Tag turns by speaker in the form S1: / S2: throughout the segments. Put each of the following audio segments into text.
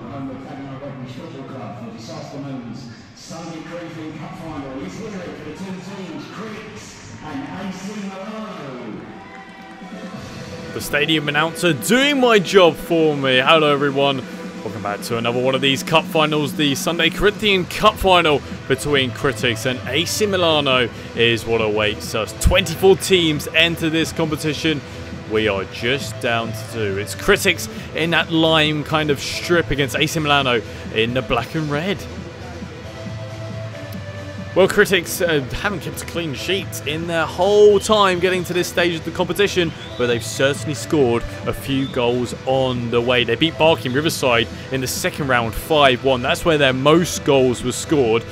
S1: home of Dagenham Redbridge Football Club for this afternoon's Sunday Corinthian Cup Final. It's here for the two teams, Critics and AC Milano.
S2: The stadium announcer doing my job for me. Hello everyone. Welcome back to another one of these cup finals. The Sunday Corinthian Cup Final between Critics and AC Milano is what awaits us. 24 teams enter this competition. We are just down to 2. It's Critics in that lime kind of strip against AC Milano in the black and red. Well, Critics haven't kept a clean sheet in their whole time getting to this stage of the competition, but they've certainly scored a few goals on the way. They beat Barking Riverside in the second round 5-1. That's where their most goals were scored.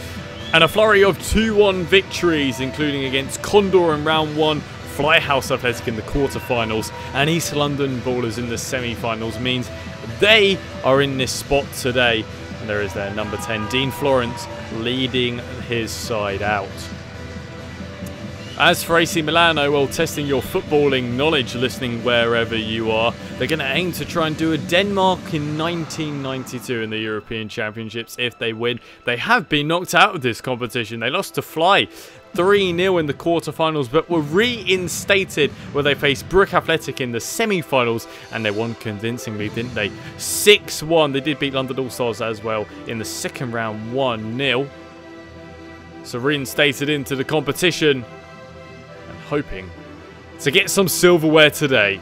S2: And a flurry of 2-1 victories, including against Condor in round 1, Flyhouse Athletic in the quarterfinals, and East London Ballers in the semi-finals, means they are in this spot today. And there is their number 10, Dean Florence, leading his side out. As for AC Milano, well, testing your footballing knowledge, listening wherever you are, they're going to aim to try and do a Denmark in 1992 in the European Championships if they win. They have been knocked out of this competition. They lost to Fly 3-0 in the quarterfinals, but were reinstated where they faced Brook Athletic in the semi-finals, and they won convincingly, didn't they? 6-1. They did beat London All-Stars as well in the second round, 1-0. So reinstated into the competition and hoping to get some silverware today.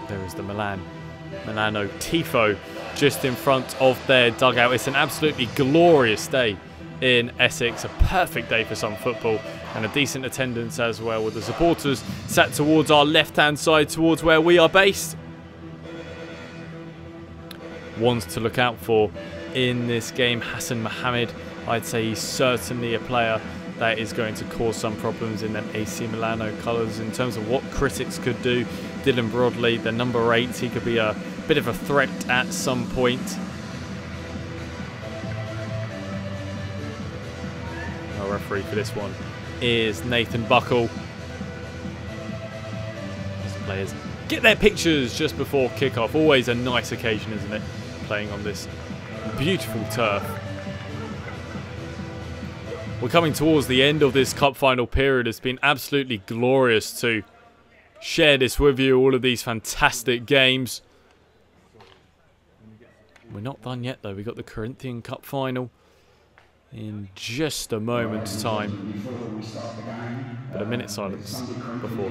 S2: There is the Milano Tifo just in front of their dugout. It's an absolutely glorious day in Essex, a perfect day for some football, and a decent attendance as well, with the supporters sat towards our left hand side, towards where we are based. Ones to look out for in this game, Hassan Mohammed. I'd say he's certainly a player that is going to cause some problems in them AC Milano colours in terms of what Critics could do. Dylan Broadley, the number 8, he could be a bit of a threat at some point. Our referee for this one is Nathan Buckle. As the players get their pictures just before kick-off. Always a nice occasion, isn't it? Playing on this beautiful turf. We're coming towards the end of this cup final period. It's been absolutely glorious to share this with you, all of these fantastic games. We're not done yet though. We've got the Corinthian Cup Final in just a moment's time. But a minute's silence before.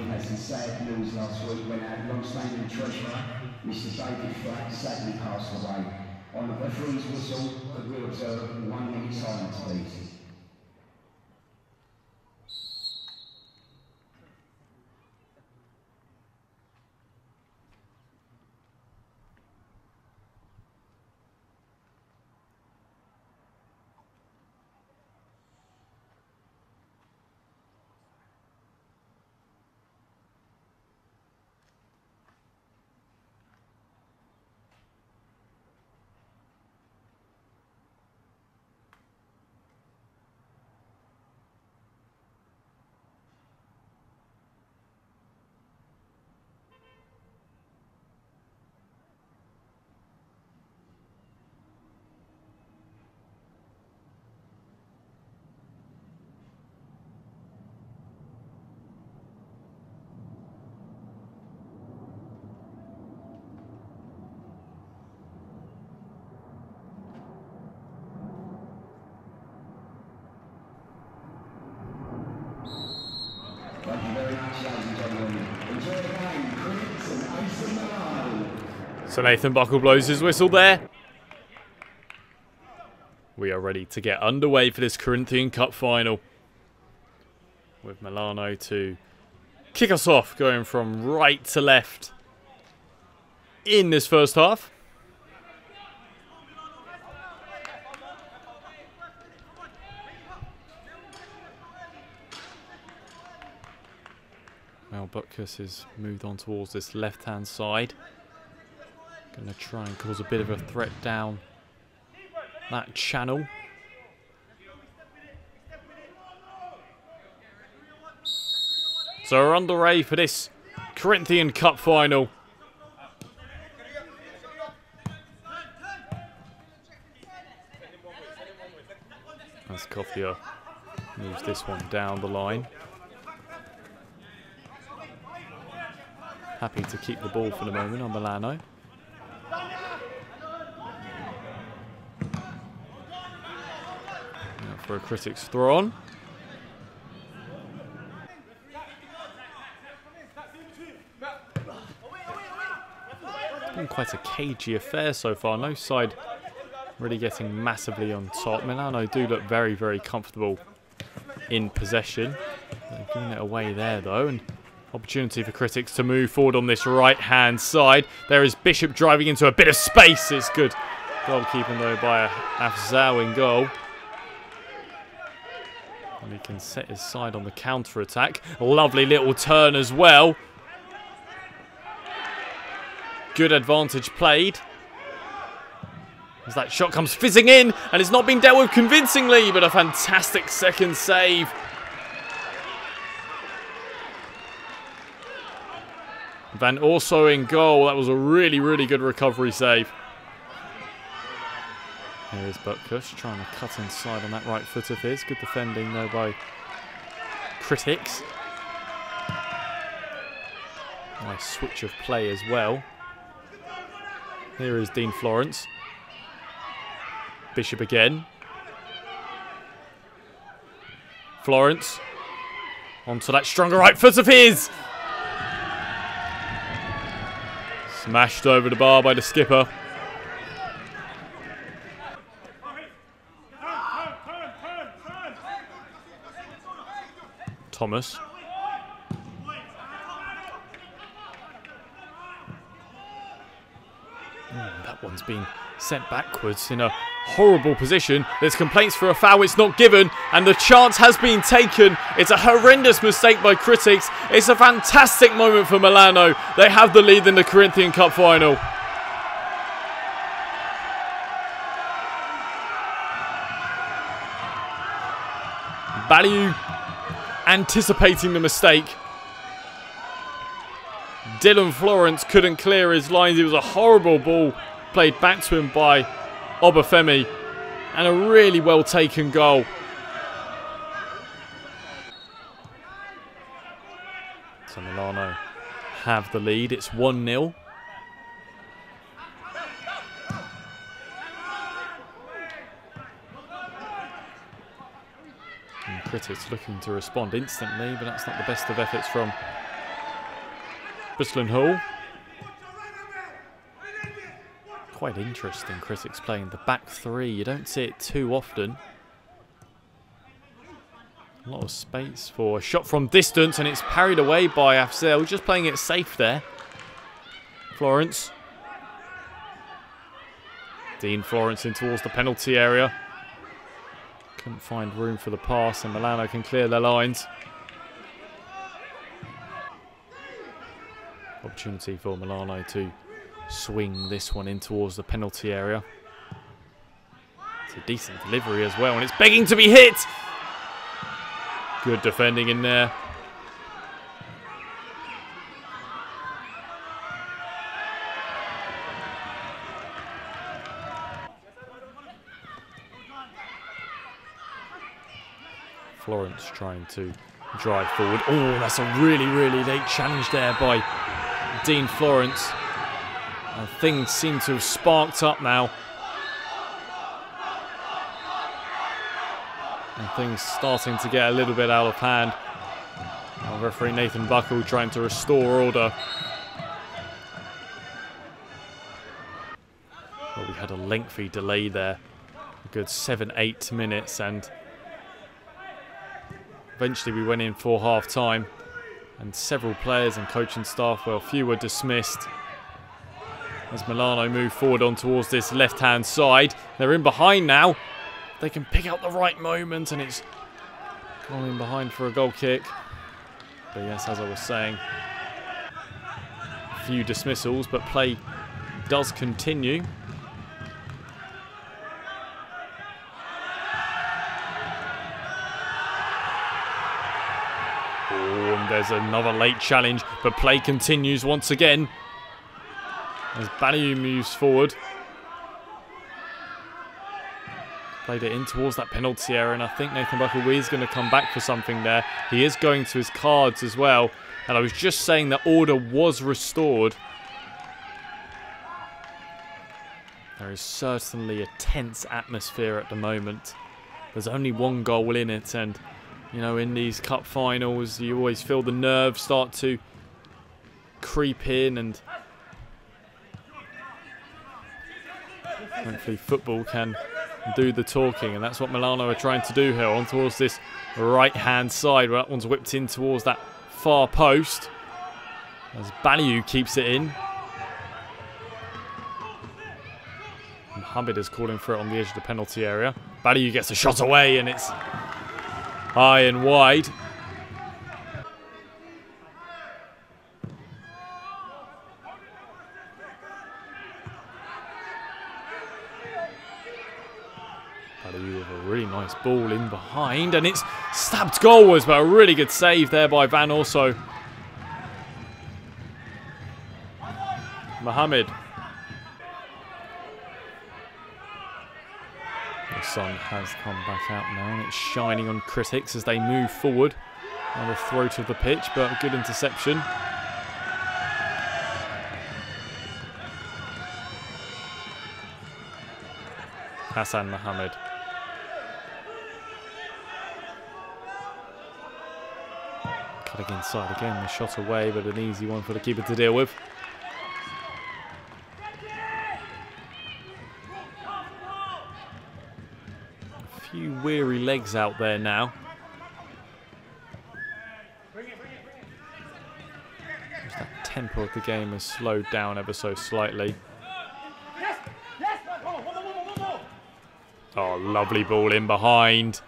S1: On the referee's whistle, could we observe 1 minute silence, please? Thank you very much, ladies and gentlemen. Enjoy the game, Critics and AC Milano.
S2: So Nathan Buckle blows his whistle there. We are ready to get underway for this Corinthian Cup Final, with Milano to kick us off, going from right to left in this first half. Well, Butkus has moved on towards this left-hand side. Going to try and cause a bit of a threat down that channel. So we're underway for this Corinthian Cup Final. as Kofia moves this one down the line. Happy to keep the ball for the moment on Milano. Now for a Critics throw on. It's been quite a cagey affair so far. No side really getting massively on top. Milano do look very, very comfortable in possession. They're giving it away there though. And opportunity for Critics to move forward on this right-hand side. There is Bishop driving into a bit of space. It's good goalkeeping though by Afzal in goal. And he can set his side on the counter-attack. Lovely little turn as well. Good advantage played. As that shot comes fizzing in and it's not been dealt with convincingly, but a fantastic second save. Van Orso in goal. That was a really, really good recovery save. Here is Butkush trying to cut inside on that right foot of his. Good defending though by Critics. Nice switch of play as well. Here is Dean Florence. Bishop again. Florence. Onto that stronger right foot of his. Smashed over the bar by the skipper. Thomas. That one's been sent backwards in a horrible position. There's complaints for a foul, it's not given, and the chance has been taken. It's a horrendous mistake by Critics. It's a fantastic moment for Milano. They have the lead in the Corinthian Cup Final. Baliu anticipating the mistake. Dylan Florence couldn't clear his lines. It was a horrible ball played back to him by Obafemi, and a really well taken goal. So Milano have the lead. It's 1-0. And Critics looking to respond instantly, but that's not the best of efforts from Bristol Hall. Quite interesting, Critics playing the back three. You don't see it too often. A lot of space for a shot from distance, and it's parried away by Afzal, just playing it safe there. Florence. Dean Florence in towards the penalty area. Couldn't find room for the pass, and Milano can clear their lines. Opportunity for Milano to swing this one in towards the penalty area. It's a decent delivery as well, and it's begging to be hit. Good defending in there. Florence trying to drive forward. Oh, that's a really, really late challenge there by Dean Florence. And things seem to have sparked up now. And things starting to get a little bit out of hand. Our referee Nathan Buckle trying to restore order. Well, we had a lengthy delay there. A good 7-8 minutes, and eventually we went in for half time. And several players and coaching staff, well, few were dismissed. As Milano move forward on towards this left-hand side. They're in behind now. They can pick out the right moment, and it's gone in behind for a goal kick. But yes, as I was saying, a few dismissals, but play does continue. Oh, and there's another late challenge, but play continues once again. As Baliu moves forward. Played it in towards that penalty area, and I think Nathan Buckle is going to come back for something there. He is going to his cards as well. And I was just saying that order was restored. There is certainly a tense atmosphere at the moment. There's only one goal in it, and you know, in these cup finals, you always feel the nerves start to creep in, and hopefully football can do the talking, and that's what Milano are trying to do here on towards this right-hand side, where that one's whipped in towards that far post as Baliu keeps it in. Mohammed is calling for it on the edge of the penalty area. Baliu gets a shot away, and it's high and wide. Baliu with a really nice ball in behind, and it's stabbed goalwards, but a really good save there by Van also. Mohammed. The sun has come back out now, and it's shining on critics as they move forward on the throat of the pitch, but a good interception. Hassan Mohammed. Cutting inside again, the shot away, but an easy one for the keeper to deal with. A few weary legs out there now. Just that tempo of the game has slowed down ever so slightly. Oh, lovely ball in behind.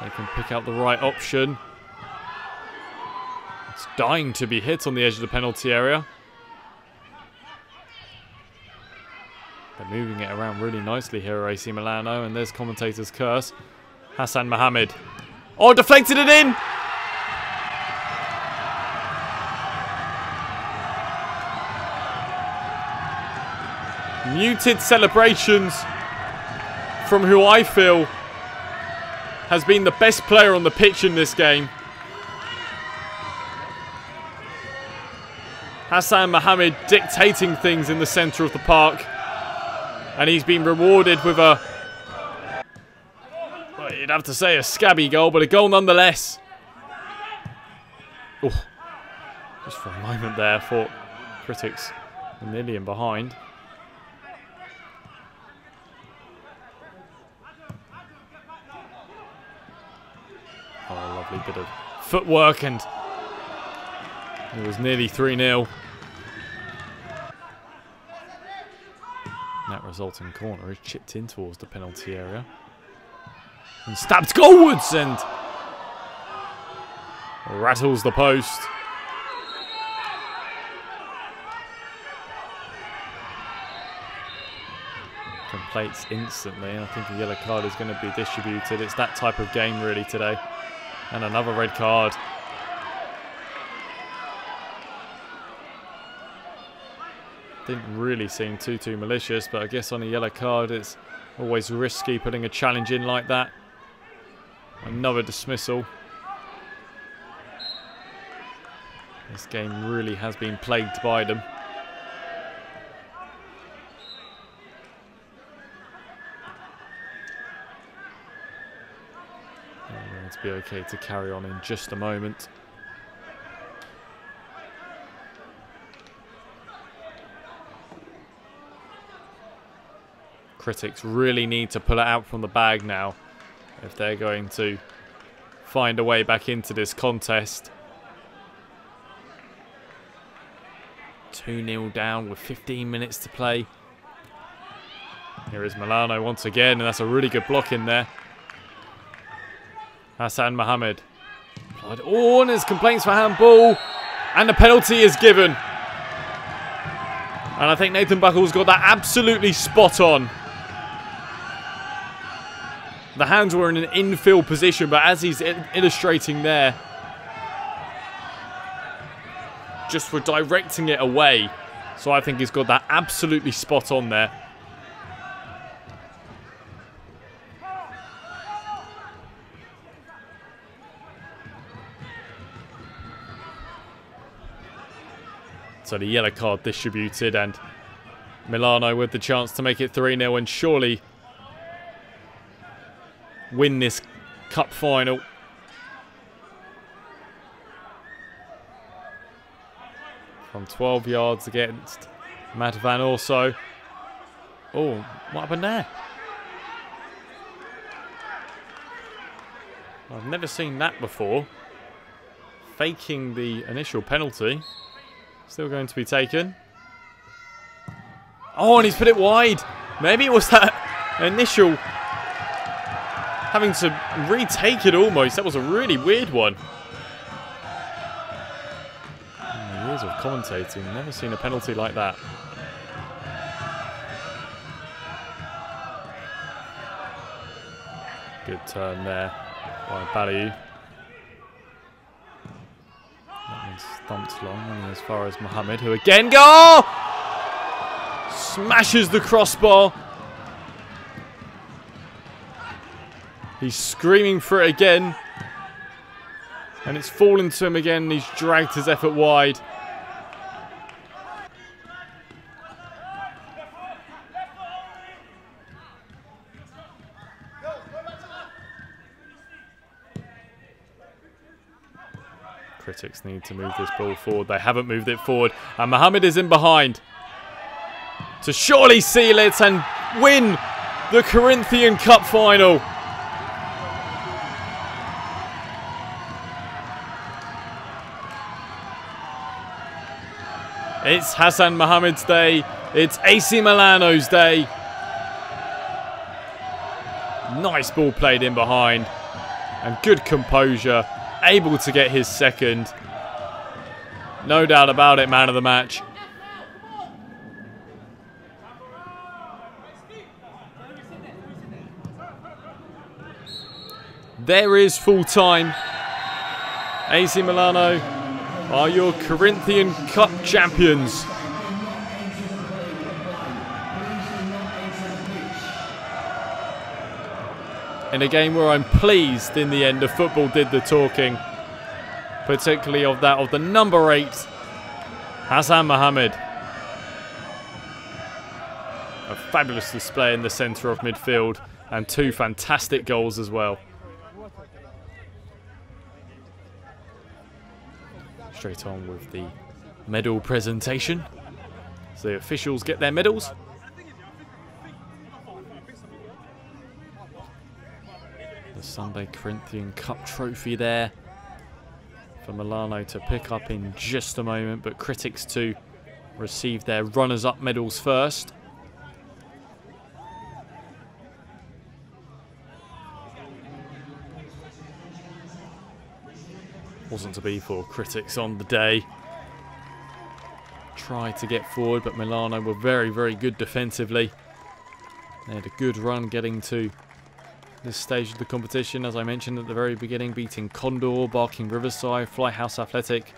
S2: They can pick out the right option. It's dying to be hit on the edge of the penalty area. They're moving it around really nicely here at AC Milano, and there's commentator's curse. Hassan Mohammed. Oh, deflected it in! Muted celebrations from who I feel has been the best player on the pitch in this game. Hassan Mohammed dictating things in the centre of the park. And he's been rewarded with a, well, you'd have to say a scabby goal, but a goal nonetheless. Oh, just for a moment there, I thought critics were nearly in behind. Oh, a lovely bit of footwork, and it was nearly 3-0. That resulting corner is chipped in towards the penalty area. And stabbed goalwards, and rattles the post. Complaints instantly, and I think a yellow card is going to be distributed. It's that type of game really today. And another red card. Didn't really seem too malicious, but I guess on a yellow card it's always risky putting a challenge in like that. Another dismissal. This game really has been plagued by them. Be okay to carry on in just a moment. Critics really need to pull it out from the bag now if they're going to find a way back into this contest. 2-0 down with 15 minutes to play. Here is Milano once again, and that's a really good block in there. Hassan Mohammed. Oh, and there's complaints for handball. And the penalty is given. And I think Nathan Buckle's got that absolutely spot on. The hands were in an infield position, but as he's illustrating there, just for directing it away. So I think he's got that absolutely spot on there. So the yellow card distributed, and Milano with the chance to make it 3-0 and surely win this cup final. From 12 yards against Matt Van Orso. Oh, what happened there? I've never seen that before. Faking the initial penalty. Still going to be taken. Oh, and he's put it wide. Maybe it was that initial having to retake it almost. That was a really weird one. In the years of commentating, never seen a penalty like that. Good turn there by Baliu. That one's thumped long, only as far as Mohammed, who again smashes the crossbar. He's screaming for it again. And it's fallen to him again. He's dragged his effort wide. Critics need to move this ball forward. They haven't moved it forward. And Mohammed is in behind to surely seal it and win the Corinthian Cup Final. It's Hassan Mohammed's day. It's AC Milano's day. Nice ball played in behind. And good composure. Able to get his second. No doubt about it, man of the match. There is full time. AC Milano are your Corinthian Cup champions. In a game where I'm pleased in the end the football did the talking, particularly of the number 8, Hassan Mohammed. A fabulous display in the centre of midfield and 2 fantastic goals as well. Straight on with the medal presentation. So the officials get their medals. The Sunday Corinthian Cup trophy there for Milano to pick up in just a moment, but critics to receive their runners-up medals first. Wasn't to be for critics on the day. Tried to get forward, but Milano were very, very good defensively. They had a good run getting to this stage of the competition, as I mentioned at the very beginning, beating Condor, Barking Riverside, Fly House Athletic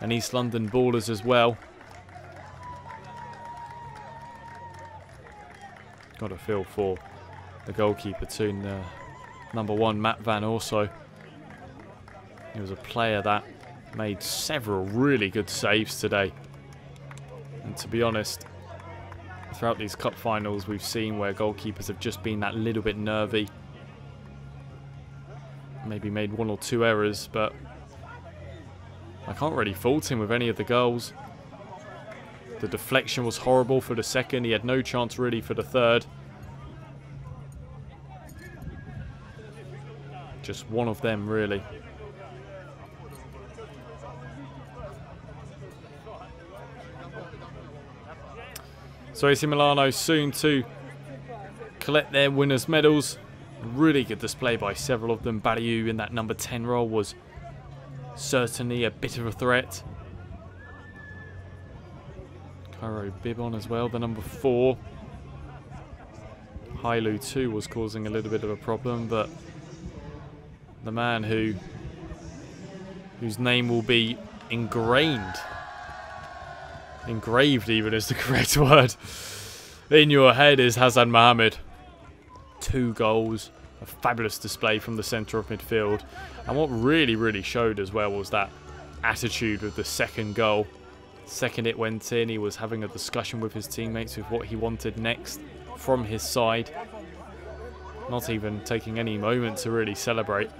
S2: and East London Ballers as well. Got a feel for the goalkeeper too, number 1, Matt Van Orso. He was a player that made several really good saves today. And to be honest, throughout these cup finals we've seen where goalkeepers have just been that little bit nervy. Maybe made 1 or 2 errors, but I can't really fault him with any of the goals. The deflection was horrible for the second. He had no chance really for the third. Just one of them really. So AC Milano soon to collect their winners' medals. Really good display by several of them. Baliu in that number 10 role was certainly a bit of a threat. Cairo Bibon as well, the number 4. Hailu too was causing a little bit of a problem, but the man whose name will be engraved even is the correct word, in your head is Hassan Mohammed. 2 goals, a fabulous display from the centre of midfield. And what really, really showed as well was that attitude with the second goal. Second it went in, he was having a discussion with his teammates with what he wanted next from his side. Not even taking any moment to really celebrate.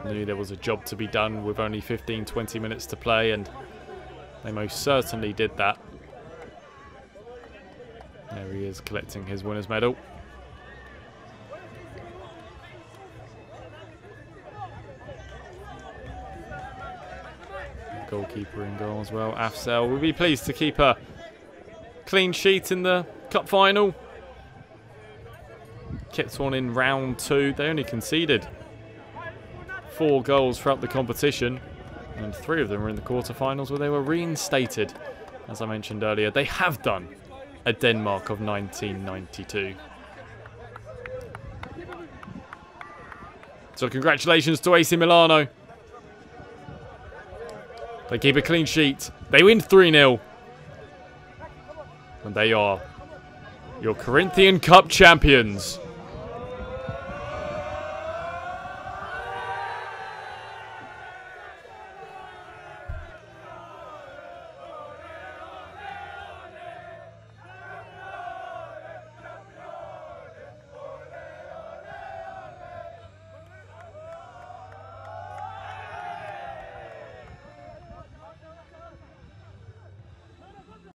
S2: Knew there was a job to be done with only 15-20 minutes to play, and they most certainly did that. There he is, collecting his winner's medal. Goalkeeper in goal as well. Afzal will be pleased to keep a clean sheet in the cup final. Kept one in round 2. They only conceded 4 goals throughout the competition, and 3 of them were in the quarterfinals where they were reinstated. As I mentioned earlier, they have done a Denmark of 1992. So congratulations to AC Milano. They keep a clean sheet. They win 3-0. And they are your Corinthian Cup champions.